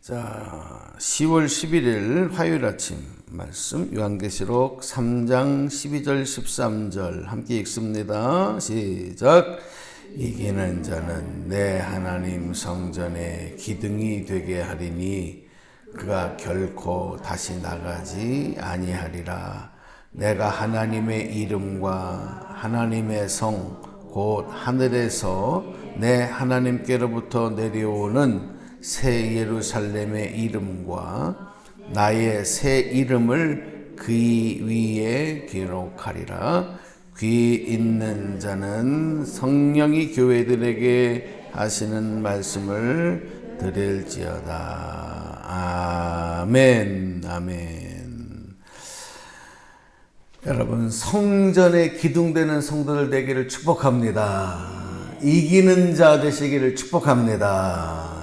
자, 10월 11일 화요일 아침 말씀 요한계시록 3장 12절 13절 함께 읽습니다. 시작. 이기는 자는 내 하나님 성전의 기둥이 되게 하리니 그가 결코 다시 나가지 아니하리라. 내가 하나님의 이름과 하나님의 성 곧 하늘에서 내 하나님께로부터 내려오는 새 예루살렘의 이름과 나의 새 이름을 귀 위에 기록하리라. 귀 있는 자는 성령이 교회들에게 하시는 말씀을 들을지어다. 아멘. 아멘. 여러분, 성전에 기둥되는 성도들 되기를 축복합니다. 이기는 자 되시기를 축복합니다.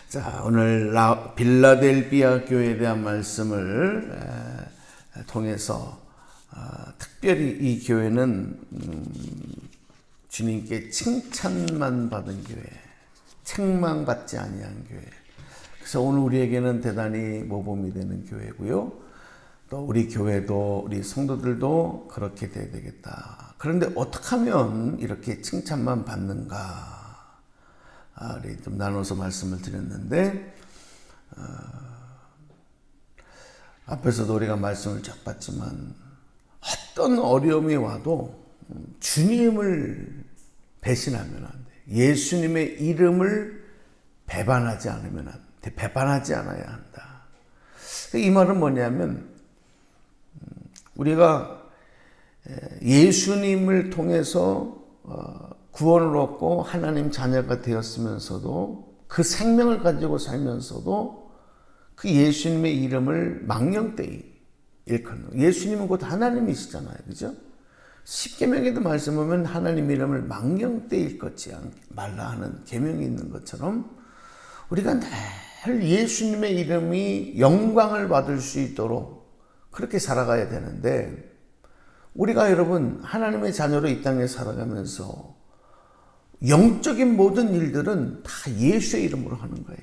자, 오늘 빌라델비아 교회에 대한 말씀을 통해서 특별히 이 교회는 주님께 칭찬만 받은 교회, 책망받지 아니한 교회. 그래서 오늘 우리에게는 대단히 모범이 되는 교회고요. 또 우리 교회도 우리 성도들도 그렇게 돼야 되겠다. 그런데 어떻게 하면 이렇게 칭찬만 받는가? 우리 좀 나눠서 말씀을 드렸는데, 앞에서도 우리가 말씀을 쫙 봤지만 어떤 어려움이 와도 주님을 배신하면 안 돼. 예수님의 이름을 배반하지 않으면 안 돼. 배반하지 않아야 한다. 이 말은 뭐냐면 우리가 예수님을 통해서 구원을 얻고 하나님 자녀가 되었으면서도 그 생명을 가지고 살면서도 그 예수님의 이름을 망령되이 일컫는, 예수님은 곧 하나님이시잖아요. 그죠? 십계명에도 말씀 보면 하나님 이름을 망령되이 일컫지 말라 하는 계명이 있는 것처럼 우리가 늘 예수님의 이름이 영광을 받을 수 있도록 그렇게 살아가야 되는데, 우리가 여러분 하나님의 자녀로 이 땅에 살아가면서 영적인 모든 일들은 다 예수의 이름으로 하는 거예요.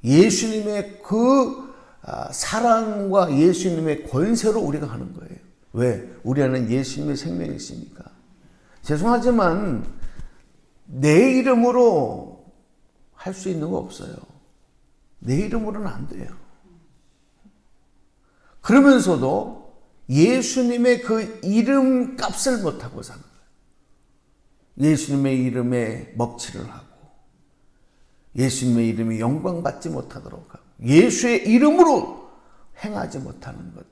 예수님의 그 사랑과 예수님의 권세로 우리가 하는 거예요. 왜? 우리 안에는 예수님의 생명이 있으니까. 죄송하지만 내 이름으로 할 수 있는 거 없어요. 내 이름으로는 안 돼요. 그러면서도 예수님의 그 이름 값을 못하고 사는 거예요. 예수님의 이름에 먹칠을 하고 예수님의 이름이 영광받지 못하도록 하고 예수의 이름으로 행하지 못하는 것들,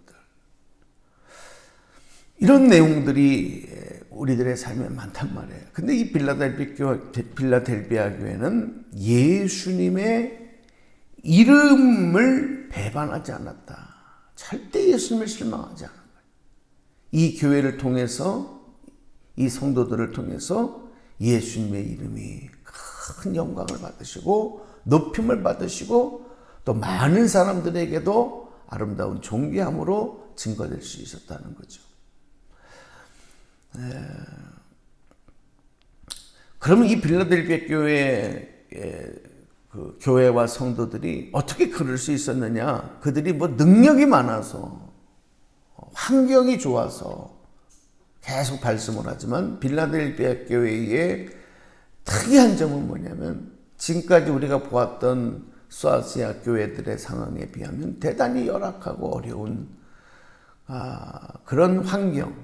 이런 내용들이 우리들의 삶에 많단 말이에요. 근데 이 빌라델비아 교회는 예수님의 이름을 배반하지 않았다. 절대 예수님을 실망하지 않은 거예요. 이 교회를 통해서, 이 성도들을 통해서 예수님의 이름이 큰 영광을 받으시고 높임을 받으시고 또 많은 사람들에게도 아름다운 존귀함으로 증거될 수 있었다는 거죠. 그러면 이 빌라델비아 교회의 그 교회와 성도들이 어떻게 그럴 수 있었느냐? 그들이 뭐 능력이 많아서, 환경이 좋아서 계속 발씀을 하지만 빌라델비아 교회의 특이한 점은 뭐냐면 지금까지 우리가 보았던 소아시아 교회들의 상황에 비하면 대단히 열악하고 어려운 그런 환경,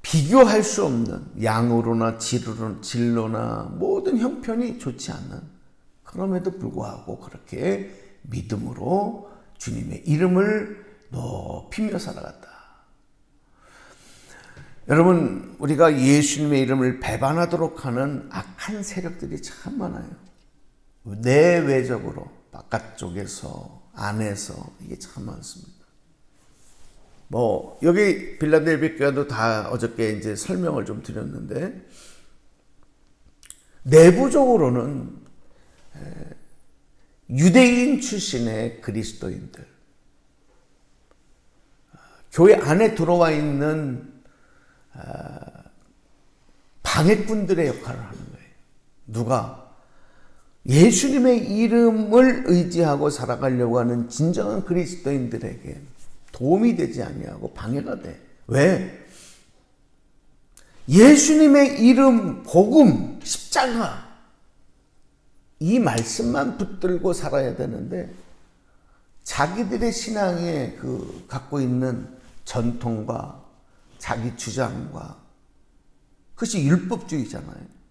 비교할 수 없는 양으로나 질로나 모든 형편이 좋지 않는, 그럼에도 불구하고 그렇게 믿음으로 주님의 이름을 높이며 살아갔다. 여러분, 우리가 예수님의 이름을 배반하도록 하는 악한 세력들이 참 많아요. 내외적으로, 바깥쪽에서, 안에서, 이게 참 많습니다. 여기 빌라델비아 교회도 다 어저께 이제 설명을 좀 드렸는데, 내부적으로는 유대인 출신의 그리스도인들, 교회 안에 들어와 있는 방해꾼들의 역할을 하는 거예요. 누가? 예수님의 이름을 의지하고 살아가려고 하는 진정한 그리스도인들에게 도움이 되지 아니하고 방해가 돼. 왜? 예수님의 이름, 복음, 십자가 이 말씀만 붙들고 살아야 되는데 자기들의 신앙에 갖고 있는 전통과 자기 주장과 그것이 율법주의잖아요.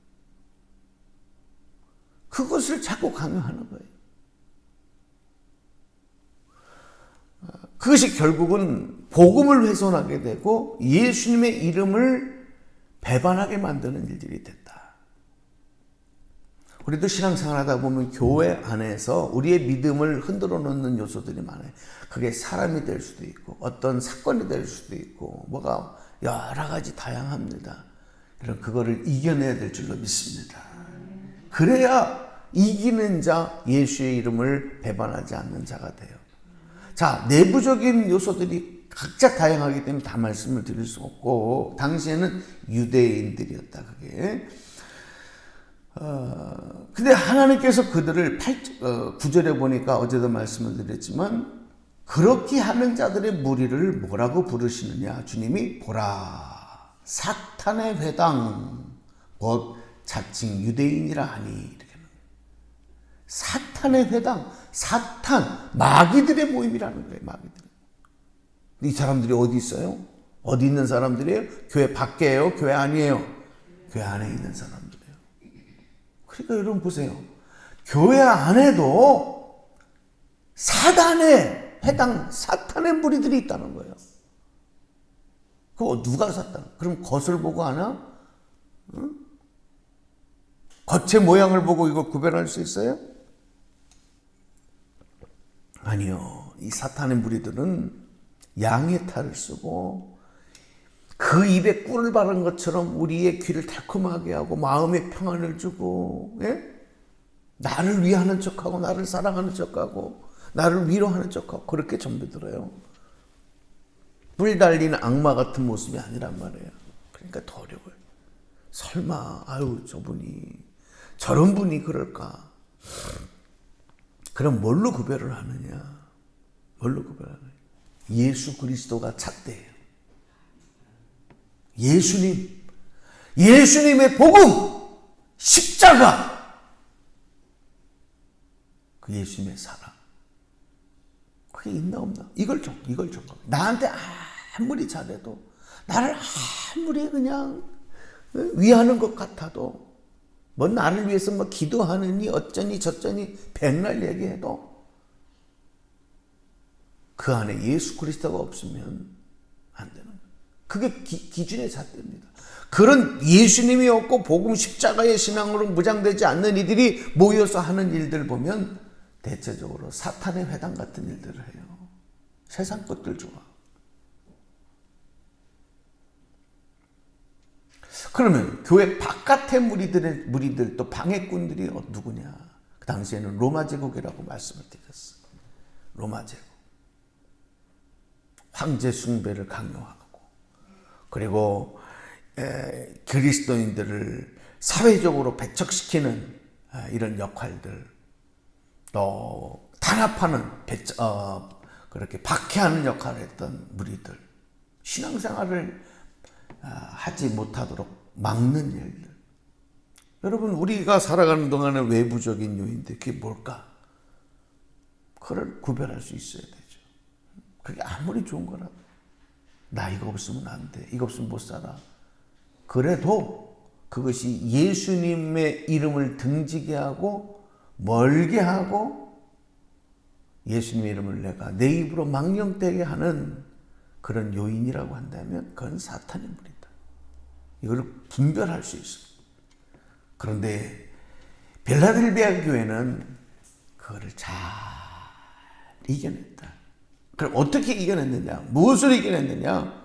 그것을 자꾸 강요하는 거예요. 그것이 결국은 복음을 훼손하게 되고 예수님의 이름을 배반하게 만드는 일들이 됐다. 우리도 신앙생활하다 보면 교회 안에서 우리의 믿음을 흔들어 놓는 요소들이 많아요. 그게 사람이 될 수도 있고 어떤 사건이 될 수도 있고 뭐가 여러 가지 다양합니다. 이런 그거를 이겨내야 될 줄로 믿습니다. 그래야 이기는 자, 예수의 이름을 배반하지 않는 자가 돼요. 자, 내부적인 요소들이 각자 다양하기 때문에 다 말씀을 드릴 수 없고 당시에는 유대인들이었다. 그게 근데 하나님께서 그들을 9절에 보니까 어제도 말씀을 드렸지만 그렇게 하는 자들의 무리를 뭐라고 부르시느냐. 주님이 보라 사탄의 회당 곧 자칭 유대인이라 하니. 이렇게 사탄의 회당, 사탄, 마귀들의 모임이라는 거예요. 마귀들. 이 사람들이 어디 있어요? 어디 있는 사람들이에요? 교회 밖에요? 교회 안이에요? 교회 안에 있는 사람들이에요. 그러니까 여러분 보세요. 교회 안에도 사단의 회당, 사탄의 무리들이 있다는 거예요. 그거 누가 사탄? 그럼 겉을 보고 하나? 응? 겉의 모양을 보고 이거 구별할 수 있어요? 아니요. 이 사탄의 무리들은 양의 탈을 쓰고 그 입에 꿀을 바른 것처럼 우리의 귀를 달콤하게 하고 마음에 평안을 주고, 예? 나를 위하는 척하고 나를 사랑하는 척하고 나를 위로하는 척하고 그렇게 전배들어요. 뿔 달린 악마 같은 모습이 아니란 말이에요. 그러니까 더 어려워요. 설마 저런 분이 그럴까? 그럼 뭘로 구별을 하느냐? 뭘로 구별하느냐? 예수 그리스도가 잣대예요. 예수님의 복음, 십자가, 그 예수님의 사랑. 그게 있나 없나? 이걸 정말. 나한테 아무리 잘해도, 나를 아무리 그냥 위하는 것 같아도, 뭐 나를 위해서 뭐 기도하느니 어쩌니 저쩌니 백날 얘기해도 그 안에 예수 그리스도가 없으면 안 되는 거예요. 그게 기준의 잣대입니다. 그런 예수님이 없고 복음 십자가의 신앙으로 무장되지 않는 이들이 모여서 하는 일들 보면 대체적으로 사탄의 회당 같은 일들을 해요. 세상 것들 좋아. 그러면 교회 바깥의 무리들 또 방해꾼들이 누구냐? 그 당시에는 로마 제국이라고 말씀을 드렸어요. 로마 제국. 황제 숭배를 강요하고 그리고 그리스도인들을 사회적으로 배척시키는 이런 역할들, 또 탄압하는 그렇게 박해하는 역할을 했던 무리들, 신앙생활을 하지 못하도록 막는 일들. 여러분, 우리가 살아가는 동안의 외부적인 요인들, 그게 뭘까? 그걸 구별할 수 있어야 되죠. 그게 아무리 좋은 거라도 나 이거 없으면 안 돼, 이거 없으면 못 살아. 그래도 그것이 예수님의 이름을 등지게 하고 멀게 하고 예수님의 이름을 내가 내 입으로 망령되게 하는 그런 요인이라고 한다면 그건 사탄의 무리다. 이걸 분별할 수 있어요. 그런데 빌라델비아 교회는 그거를 잘 이겨냈다. 그럼 어떻게 이겨냈느냐? 무엇을 이겨냈느냐?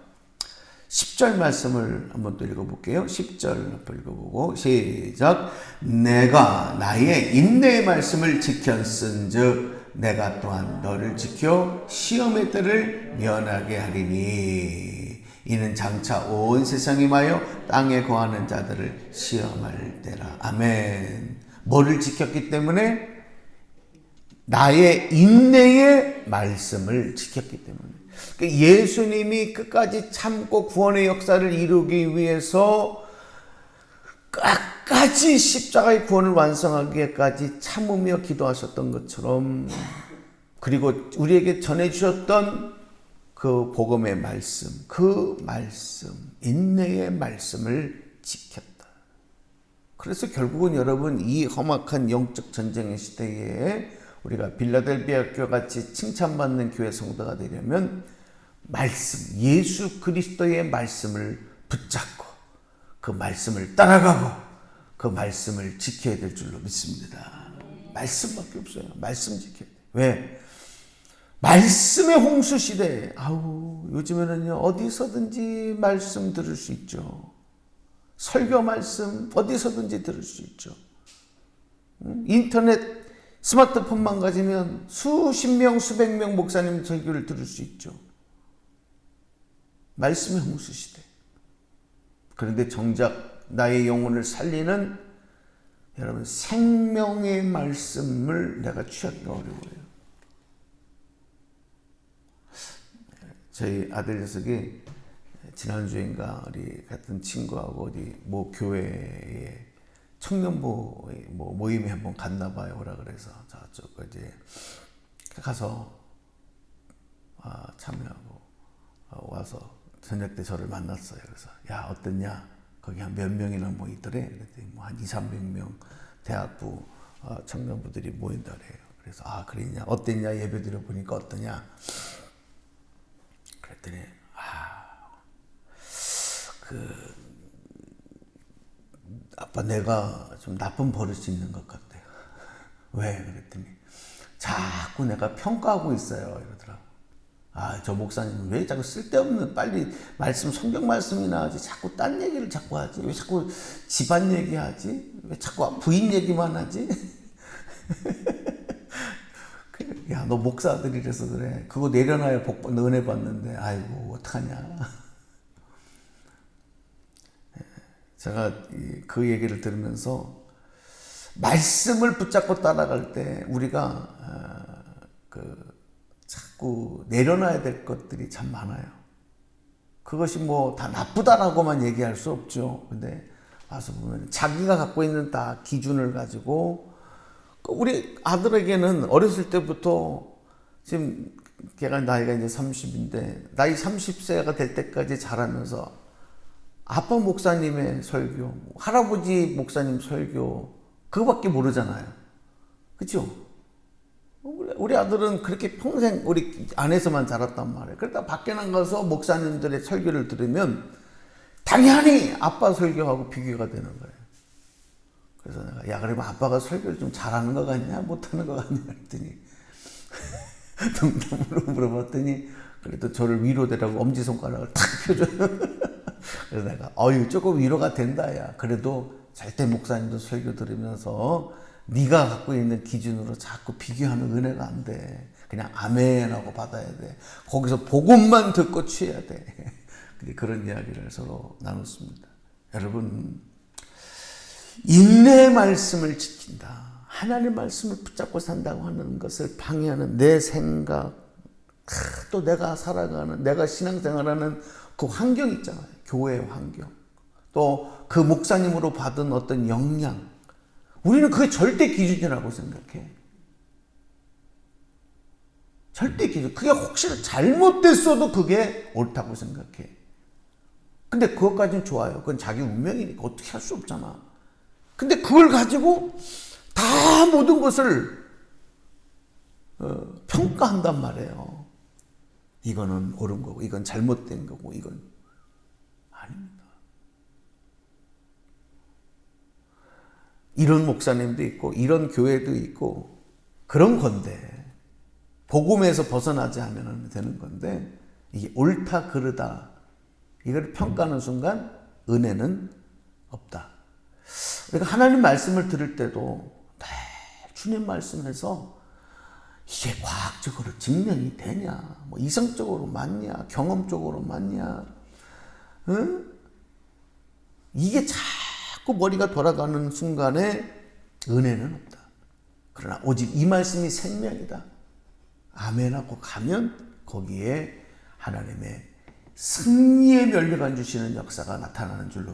10절 말씀을 한번 또 읽어볼게요. 10절 한번 읽어보고 시작. 내가 나의 인내의 말씀을 지켰은즉 내가 또한 너를 지켜 시험의 때를 면하게 하리니 이는 장차 온 세상이 마여 땅에 거하는 자들을 시험할 때라. 아멘. 뭐를 지켰기 때문에? 나의 인내의 말씀을 지켰기 때문에. 그러니까 예수님이 끝까지 참고 구원의 역사를 이루기 위해서 끝까지 십자가의 구원을 완성하기까지 참으며 기도하셨던 것처럼, 그리고 우리에게 전해주셨던 그 복음의 말씀, 그 말씀, 인내의 말씀을 지켰다. 그래서 결국은 여러분, 이 험악한 영적 전쟁의 시대에 우리가 빌라델비아 교회 같이 칭찬받는 교회 성도가 되려면 말씀, 예수 그리스도의 말씀을 붙잡고 그 말씀을 따라가고 그 말씀을 지켜야 될 줄로 믿습니다. 말씀밖에 없어요. 말씀 지켜야 돼요. 왜? 말씀의 홍수 시대에, 요즘에는요, 어디서든지 말씀 들을 수 있죠. 설교 말씀 어디서든지 들을 수 있죠. 인터넷, 스마트폰만 가지면 수십 명, 수백 명 목사님 설교를 들을 수 있죠. 말씀의 홍수 시대. 그런데 정작 나의 영혼을 살리는, 여러분, 생명의 말씀을 내가 취하기가 어려워요. 저희 아들 녀석이 지난주인가 우리 같은 친구하고 어디 뭐 교회에 청년부 뭐 모임에 한번 갔나 봐요. 오라 그래서 저쪽 이제 가서 참여하고 와서 저녁 때 저를 만났어요. 그래서 야, 어땠냐? 거기 한 몇 명이나 모이더래. 그랬더니 뭐 한 200~300명 대학부 청년부들이 모인다래요. 그래서 그랬냐? 어땠냐? 예배 드려 보니까 어떠냐? 그랬더니 아빠, 내가 좀 나쁜 버릇이 있는 것 같아요. 왜? 그랬더니 자꾸 내가 평가하고 있어요. 이러더라고. 저 목사님은 왜 자꾸 쓸데없는, 빨리 말씀, 성경 말씀이나 하지, 자꾸 딴 얘기를 자꾸 하지? 왜 자꾸 집안 얘기하지? 왜 자꾸 부인 얘기만 하지? 야, 너 목사 아들이라서 그래. 그거 내려놔야 은혜 받는데, 아이고, 어떡하냐. 제가 그 얘기를 들으면서 말씀을 붙잡고 따라갈 때 우리가 자꾸 내려놔야 될 것들이 참 많아요. 그것이 뭐 다 나쁘다라고만 얘기할 수 없죠. 근데 와서 보면 자기가 갖고 있는 다 기준을 가지고, 우리 아들에게는 어렸을 때부터, 지금 걔가 나이가 이제 30인데 나이 30세가 될 때까지 자라면서 아빠 목사님의 설교, 할아버지 목사님 설교, 그거밖에 모르잖아요. 그렇죠? 우리 아들은 그렇게 평생 우리 안에서만 자랐단 말이에요. 그러다 밖에 나가서 목사님들의 설교를 들으면 당연히 아빠 설교하고 비교가 되는 거예요. 그래서 내가, 야, 그러면 아빠가 설교를 좀 잘하는 거 같냐? 못하는 거 같냐? 했더니 농담으로 물어봤더니 그래도 저를 위로되라고 엄지손가락을 탁 펴줘요. 그래서 내가 조금 위로가 된다. 야, 그래도 절대 목사님도 설교 들으면서 네가 갖고 있는 기준으로 자꾸 비교하는 은혜가 안 돼. 그냥 아멘하고 받아야 돼. 거기서 복음만 듣고 취해야 돼. 그런 이야기를 서로 나눴습니다. 여러분, 인내의 말씀을 지킨다, 하나님의 말씀을 붙잡고 산다고 하는 것을 방해하는 내 생각, 또 내가 살아가는, 내가 신앙생활하는 그 환경 있잖아요. 교회의 환경. 또 그 목사님으로 받은 어떤 영향. 우리는 그게 절대 기준이라고 생각해. 절대 기준. 그게 혹시 잘못됐어도 그게 옳다고 생각해. 근데 그것까지는 좋아요. 그건 자기 운명이니까 어떻게 할 수 없잖아. 근데 그걸 가지고 다 모든 것을 평가한단 말이에요. 이거는 옳은 거고, 이건 잘못된 거고, 이건 아닙니다. 이런 목사님도 있고, 이런 교회도 있고, 그런 건데, 복음에서 벗어나지 않으면 되는 건데, 이게 옳다, 그르다, 이걸 평가하는 순간 은혜는 없다. 우리가 하나님 말씀을 들을 때도 주님 말씀에서 이게 과학적으로 증명이 되냐, 뭐 이성적으로 맞냐, 경험적으로 맞냐, 응? 이게 자꾸 머리가 돌아가는 순간에 은혜는 없다. 그러나 오직 이 말씀이 생명이다. 아멘하고 가면 거기에 하나님의 승리의 면류관 주시는 역사가 나타나는 줄로